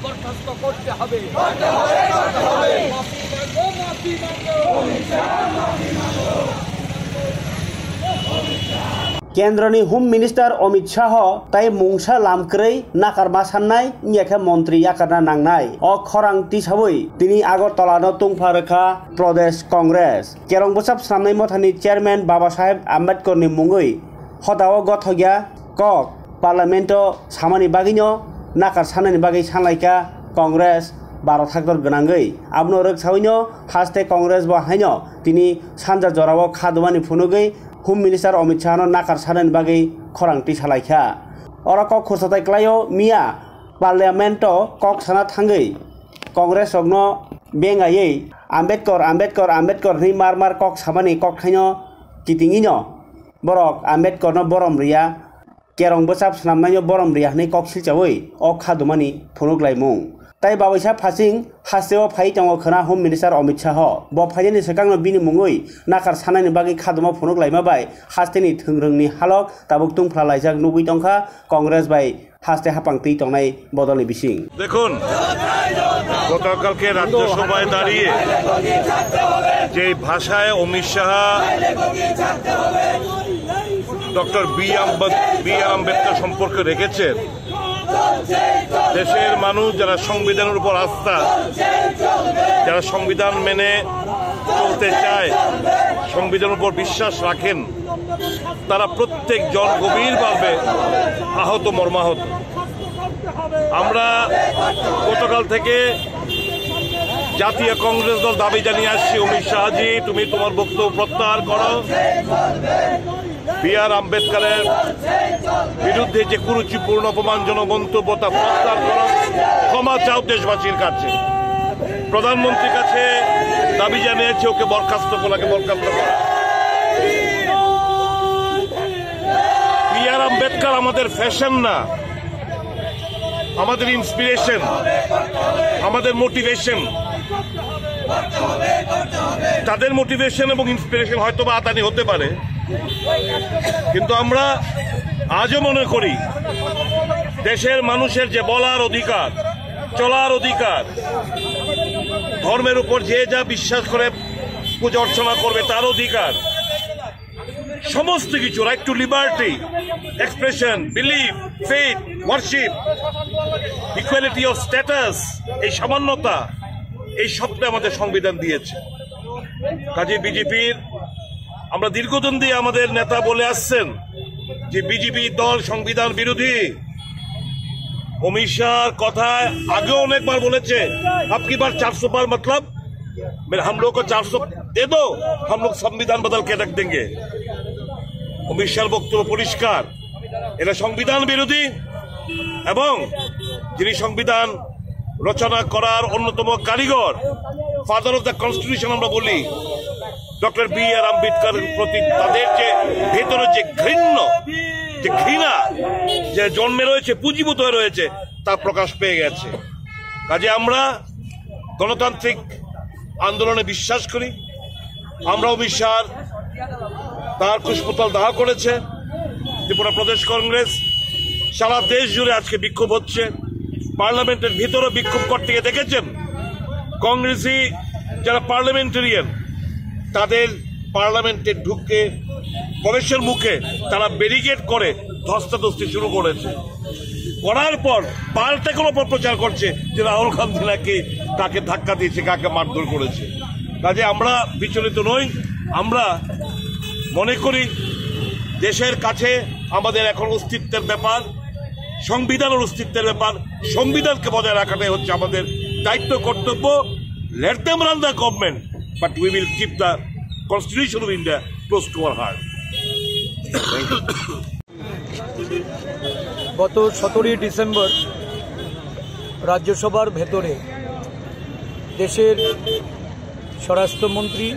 বরখাস্ত করতে হবে। केन्द्रनि होम मिनिस्टार अमित शाह ताई मुंसा लामक्रै नाकारमा सान्नाय नियाखे मन्त्री याकारना नांनाय अ खरां तिसाबै तिनि आगरतलानो तुंफारखा प्रदेश कांग्रेस केरं बसाब सामनाय मथानि चेयरमैन बाबा साहेब आम्बेडकरनि मुङै हदाव गथग्या कक पार्लियामेन्टो सामानि बागिनो नाकार सान्नायनि बागै सानलायका कांग्रेस 12 थाखर गोनांगै आबनो रोगसावैनो हास्ते कांग्रेस बाहायनो तिनि सानजा जराव खादवानि फुनुगै होम मिनिस्टार अमित शाह नाकार साननायनि बागै खरांथि सालायखा अरा कक खुरसाथाय क्लायो मिया पार्लियामेन्टो कक साना थांगै कांग्रेस रगनो बेंगायै आम्बेडकर नि मार कक सामानि कक थाइनो कितिङिनो बरक आम्बेडकरनो बरम रिया केरं बसाब सामनायनो बरम रिया नै कक सिलचावै अ खादुमानि फुनुगलायमुं ताई बावैसा फासिं हास्तेव फाइ दङ खोना होम मिनिस्टार अमित शाह ब फाइनि सेकांनो बिनि मुङै नाकार सानायनि बागै खादुमा फुनुगलायमाबाय हास्तेनि थोंरोंनि हालक ताबुक तुंफ्ला लाइजाक नुगै दंखा कांग्रेस बाय हास्ते हापांति तंनाय बदलनि बिसिं দেখুন গতকালকে রাজ্যসভায় দাঁড়িয়ে যে ভাষায় অমিত শাহ ডক্টর বি আর আম্বেদকর সম্পর্কে রেখেছেন দেশের মানুষ যারা সংবিধানের উপর আস্থা যারা সংবিধান মেনে চলতে চায় সংবিধানের উপর বিশ্বাস রাখেন তারা প্রত্যেকজন গভীরভাবে আহত মর্মাহত আমরা গতকাল থেকে জাতীয় কংগ্রেস দল দাবি জানিয়ে আসছি অমিত শাহজি তুমি তোমার বক্তব্য প্রত্যাহার করো বি আর আম্বেদকরের বিরুদ্ধে যে কুরুচিপূর্ণ অপমানজনক মন্তব্য তা প্রত্যাহার করো ক্ষমা চাও দেশবাসীর কাছে প্রধানমন্ত্রীর কাছে দাবি জানিয়েছে ওকে বরখাস্ত করা বি আর আম্বেদকর আমাদের ফ্যাশন না আমাদের ইন্সপিরেশন আমাদের মোটিভেশন তাদের মোটিভেশন এবং ইন্সপিরেশন হয়তো বা আদানি হতে পারে কিন্তু আমরা আজও মনে করি দেশের মানুষের যে বলার অধিকার চলার অধিকার ধর্মের উপর যে যা বিশ্বাস করে পূজা অর্চনা করবে তার অধিকার সমস্ত কিছু right two liberty expression believe faith worship equality of status এই সামান্যতা এই সবটা আমাদের সংবিধান দিয়েছে কাজে বিজেপির আমরা দীর্ঘদিন দিয়ে আমাদের নেতা বলে আসছেন যে বিজেপি দল সংবিধান বিরোধী অমিত শাহর কথায় আগেও অনেকবার বলেছে আপকি बार 400 बार मतलब हम लोग को 400 दे दो हम लोग संविधान बदल के रख देंगे অমিত শাহর বক্তব্য পরিষ্কার এটা সংবিধান বিরোধী এবং যিনি সংবিধান রচনা করার অন্যতম কারিগর ফাদার অফ দ্য কনস্টিটিউশন আমরা বলি ডক্টর বি আর আম্বেদকরের প্রতি তাদের যে ভেতরে যে ঘৃণা যে জন্মে রয়েছে পুঁজিভূত হয়ে রয়েছে তা প্রকাশ পেয়ে গেছে কাজে আমরা গণতান্ত্রিক আন্দোলনে বিশ্বাস করি আমরা অমিত শাহ তার কুশপুতল দাহ করেছে ত্রিপুরা প্রদেশ কংগ্রেস সারা দেশ জুড়ে আজকে বিক্ষোভ হচ্ছে পার্লামেন্টের ভিতরে বিক্ষোভ করতে গিয়ে দেখেছেন কংগ্রেসি যারা পার্লামেন্টেরিয়ান তাদের পার্লামেন্টে ঢুকে প্রবেশের মুখে তারা ব্যারিকেড করে ধস্তাধস্তি শুরু করেছে করার পর পাল্টে কোনো প্রচার করছে যে রাহুল গান্ধী নাকি কাকে ধাক্কা দিয়েছে কাকে মারধর করেছে কাজে আমরা বিচলিত নই আমরা মনে করি দেশের কাছে আমাদের এখন অস্তিত্বের ব্যাপার সংবিধানের অস্তিত্বের ব্যাপার সংবিধানকে বজায় রাখাটাই হচ্ছে আমাদের দায়িত্ব কর্তব্য let them run the government but we will keep the constitution of India close to our heart গত 17 ডিসেম্বর রাজ্যসভার ভেতরে দেশের স্বরাষ্ট্রমন্ত্রী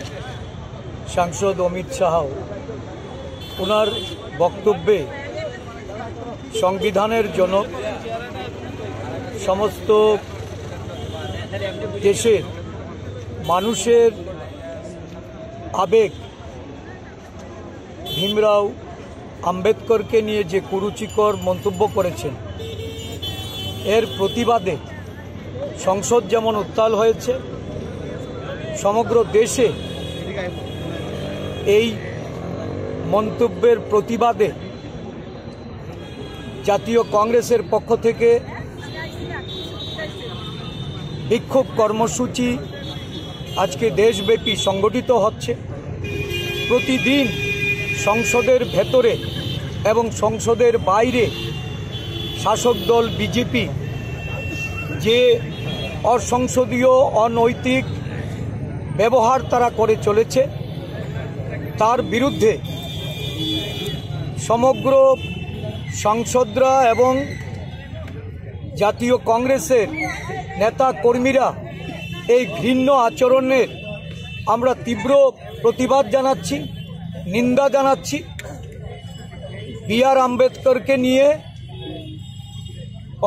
সাংসদ অমিত শাহ ওনার বক্তব্যে সংবিধানের জনক, সমস্ত দেশের মানুষের আবেগ ভীমরাও আম্বেদকরকে নিয়ে যে কুরুচিকর মন্তব্য করেছেন, এর প্রতিবাদে সংসদ যেমন উত্তাল হয়েছে, সমগ্র দেশে এই মন্তব্যের প্রতিবাদে জাতীয় কংগ্রেসের পক্ষ থেকে বিক্ষোভ কর্মসূচি আজকে দেশব্যাপী সংগঠিত হচ্ছে। প্রতিদিন সংসদের ভেতরে এবং সংসদের বাইরে শাসক দল বিজেপি যে অসংসদীয় অনৈতিক ব্যবহার তারা করে চলেছে, তার বিরুদ্ধে সমগ্র সাংসদরা এবং জাতীয় কংগ্রেসের নেতা কর্মীরা এই ঘৃণ্য আচরণের আমরা তীব্র প্রতিবাদ জানাচ্ছি, নিন্দা জানাচ্ছি। বি.আর. আম্বেদকরকে নিয়ে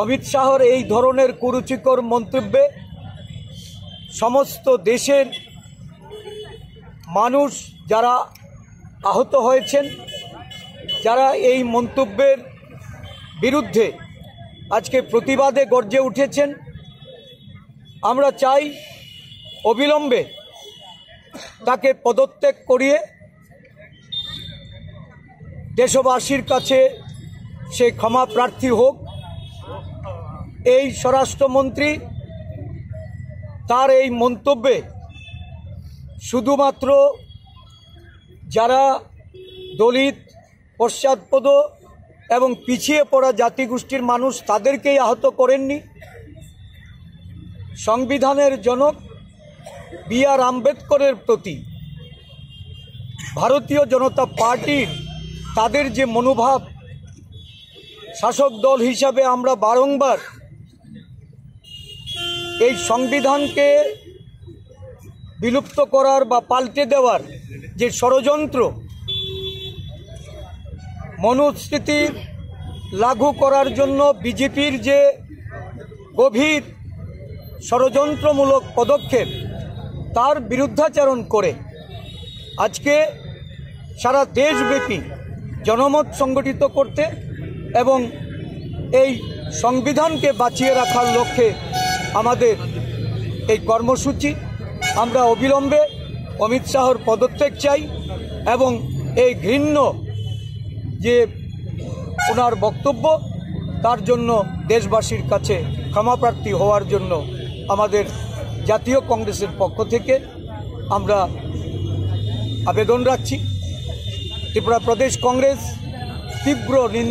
অমিত শাহর এই ধরনের কুরুচিকর মন্তব্যে সমস্ত দেশের মানুষ যারা আহত হয়েছেন, যারা এই মন্তব্যের বিরুদ্ধে আজকে প্রতিবাদে গর্জে উঠেছেন, আমরা চাই অবিলম্বে তাকে পদত্যাগ করিয়ে দেশবাসীর কাছে সে ক্ষমা প্রার্থী হোক। এই স্বরাষ্ট্রমন্ত্রী তার এই মন্তব্যে শুধুমাত্র যারা দলিত, পশ্চাৎপদ এবং পিছিয়ে পড়া জাতিগোষ্ঠীর মানুষ তাদেরকেই আহত করেননি, সংবিধানের জনক বি.আর. আম্বেদকরের প্রতি ভারতীয় জনতা পার্টির তাদের যে মনোভাব, শাসক দল হিসাবে আমরা বারংবার এই সংবিধানকে বিলুপ্ত করার বা পাল্টে দেওয়ার যে ষড়যন্ত্র, মনুস্মৃতি লাগু করার জন্য বিজেপির যে গভীর ষড়যন্ত্রমূলক পদক্ষেপ, তার বিরুদ্ধাচরণ করে আজকে সারা দেশব্যাপী জনমত সংগঠিত করতে এবং এই সংবিধানকে বাঁচিয়ে রাখার লক্ষ্যে আমাদের এই কর্মসূচি। আমরা অবিলম্বে অমিত শাহর পদত্যাগ চাই এবং এই ঘৃণ্য যে ওনার বক্তব্য, তার জন্য দেশবাসীর কাছে ক্ষমাপ্রার্থী হওয়ার জন্য আমাদের জাতীয় কংগ্রেসের পক্ষ থেকে আমরা আবেদন রাখছি। ত্রিপুরা প্রদেশ কংগ্রেস তীব্র নিন্দা